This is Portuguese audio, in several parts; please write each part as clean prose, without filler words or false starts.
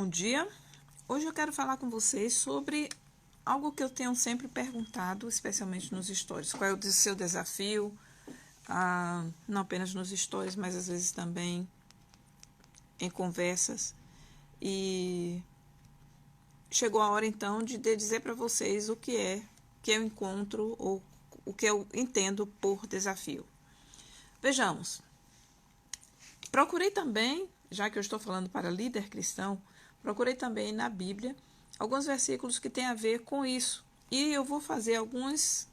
Bom dia. Hoje eu quero falar com vocês sobre algo que eu tenho sempre perguntado, especialmente nos stories. Qual é o seu desafio? Não apenas nos stories, mas às vezes também em conversas. E chegou a hora então de dizer para vocês o que eu encontro ou o que eu entendo por desafio. Vejamos. Procurei também, já que eu estou falando para líder cristão, procurei também na Bíblia alguns versículos que têm a ver com isso. E eu vou fazer alguns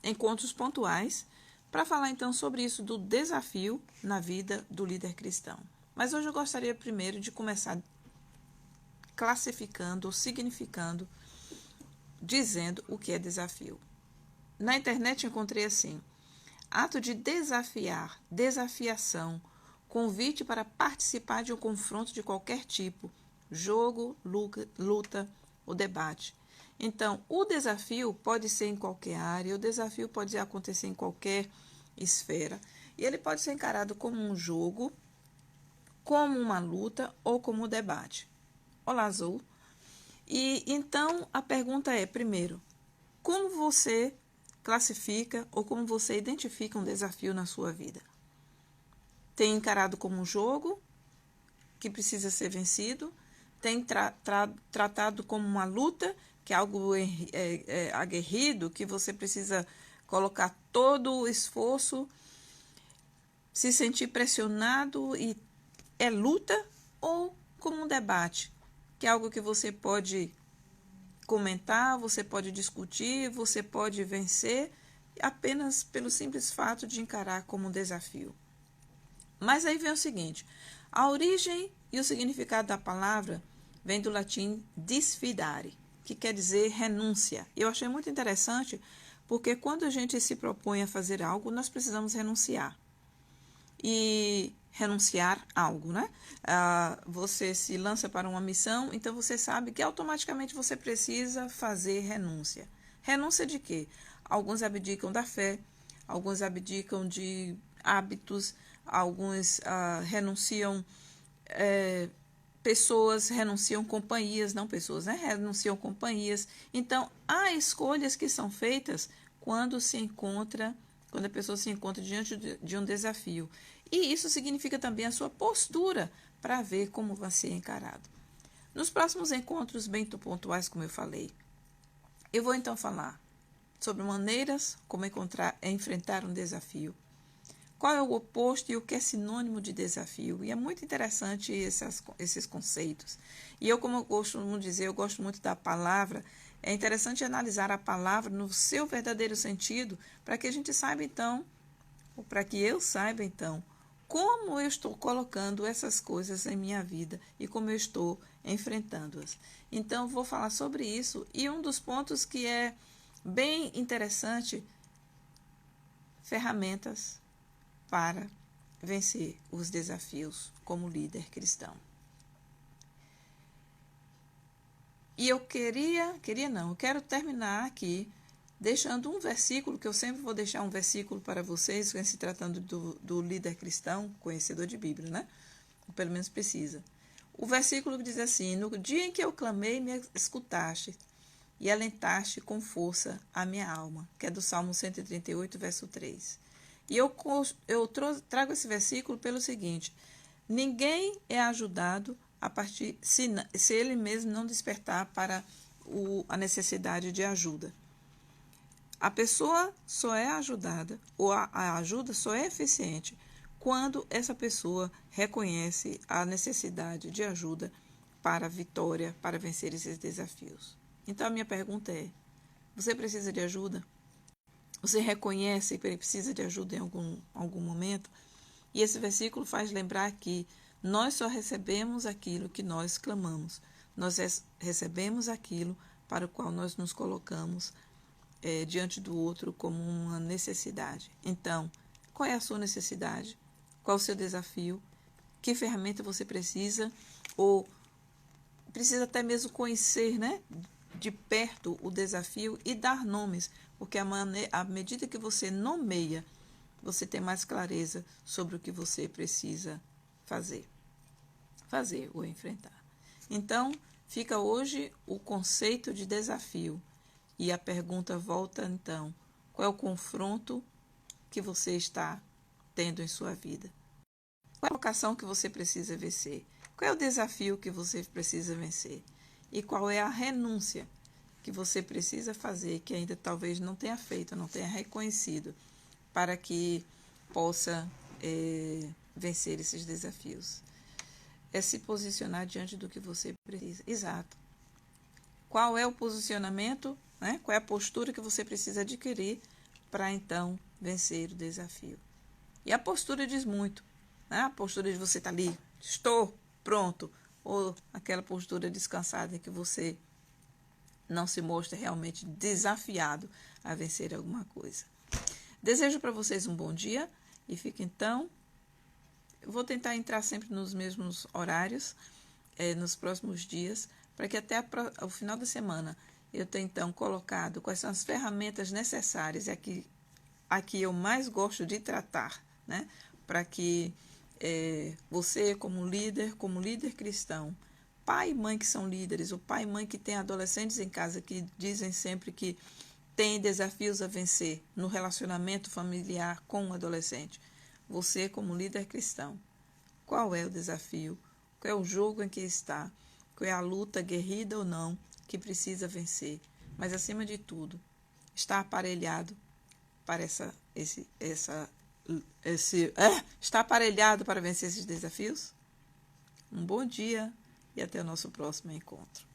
encontros pontuais para falar então sobre isso do desafio na vida do líder cristão. Mas hoje eu gostaria primeiro de começar classificando ou significando, dizendo o que é desafio. Na internet encontrei assim: ato de desafiar, desafiação, convite para participar de um confronto de qualquer tipo, jogo, luta ou debate. Então, o desafio pode ser em qualquer área, o desafio pode acontecer em qualquer esfera, e ele pode ser encarado como um jogo, como uma luta ou como um debate. Olá, Azul. E então a pergunta é, primeiro, como você classifica ou como você identifica um desafio na sua vida? Tem encarado como um jogo que precisa ser vencido? Tem tratado como uma luta, que é algo aguerrido, que você precisa colocar todo o esforço, se sentir pressionado e é luta? Ou como um debate, que é algo que você pode comentar, você pode discutir, você pode vencer apenas pelo simples fato de encarar como um desafio. Mas aí vem o seguinte: a origem e o significado da palavra vem do latim disfidare, que quer dizer renúncia. Eu achei muito interessante porque quando a gente se propõe a fazer algo, nós precisamos renunciar. E renunciar a algo, né? Você se lança para uma missão, então você sabe que automaticamente você precisa fazer renúncia. Renúncia de quê? Alguns abdicam da fé, alguns abdicam de hábitos, alguns renunciam pessoas, renunciam companhias, não pessoas, né? Renunciam companhias. Então, há escolhas que são feitas quando a pessoa se encontra diante de um desafio. E isso significa também a sua postura para ver como vai ser encarado. Nos próximos encontros bem pontuais, como eu falei, eu vou então falar sobre maneiras como enfrentar um desafio. Qual é o oposto e o que é sinônimo de desafio? E é muito interessante esses conceitos. E eu, como eu costumo dizer, eu gosto muito da palavra. É interessante analisar a palavra no seu verdadeiro sentido, para que a gente saiba então, ou para que eu saiba então, como eu estou colocando essas coisas em minha vida e como eu estou enfrentando-as. Então, vou falar sobre isso. E um dos pontos que é bem interessante, ferramentas para vencer os desafios como líder cristão. E eu quero terminar aqui deixando um versículo, que eu sempre vou deixar um versículo para vocês, se tratando do líder cristão, conhecedor de Bíblia, né? Ou pelo menos precisa. O versículo diz assim: no dia em que eu clamei, me escutaste e alentaste com força a minha alma, que é do Salmo 138, verso 3. E eu trago esse versículo pelo seguinte: ninguém é ajudado se ele mesmo não despertar para a necessidade de ajuda. A pessoa só é ajudada, ou a ajuda só é eficiente, quando essa pessoa reconhece a necessidade de ajuda para a vitória, para vencer esses desafios. Então, a minha pergunta é: você precisa de ajuda? Você reconhece que precisa de ajuda em algum momento? E esse versículo faz lembrar que nós só recebemos aquilo que nós clamamos. Nós recebemos aquilo para o qual nós nos colocamos diante do outro como uma necessidade. Então, qual é a sua necessidade? Qual é o seu desafio? Que ferramenta você precisa? Ou precisa até mesmo conhecer, né, de perto o desafio e dar nomes, porque à medida que você nomeia, você tem mais clareza sobre o que você precisa fazer ou enfrentar. Então, fica hoje o conceito de desafio. E a pergunta volta, então, qual é o confronto que você está tendo em sua vida? Qual é a vocação que você precisa vencer? Qual é o desafio que você precisa vencer? E qual é a renúncia que você precisa fazer, que ainda talvez não tenha feito, não tenha reconhecido, para que possa vencer esses desafios? É se posicionar diante do que você precisa. Exato. Qual é o posicionamento, né? Qual é a postura que você precisa adquirir para então vencer o desafio? E a postura diz muito, né? A postura de você estar ali, estou pronto, ou aquela postura descansada em que você não se mostra realmente desafiado a vencer alguma coisa. Desejo para vocês um bom dia e fique então. Eu vou tentar entrar sempre nos mesmos horários, nos próximos dias, para que até o final da semana eu tenha então colocado quais são as ferramentas necessárias, e aqui eu mais gosto de tratar, né? Para que você, como líder cristão, pai e mãe que são líderes, o pai e mãe que tem adolescentes em casa que dizem sempre que tem desafios a vencer no relacionamento familiar com o adolescente. Você, como líder cristão, qual é o desafio? Qual é o jogo em que está? Qual é a luta, guerrida ou não, que precisa vencer? Mas, acima de tudo, está aparelhado para está aparelhado para vencer esses desafios? Um bom dia e até o nosso próximo encontro.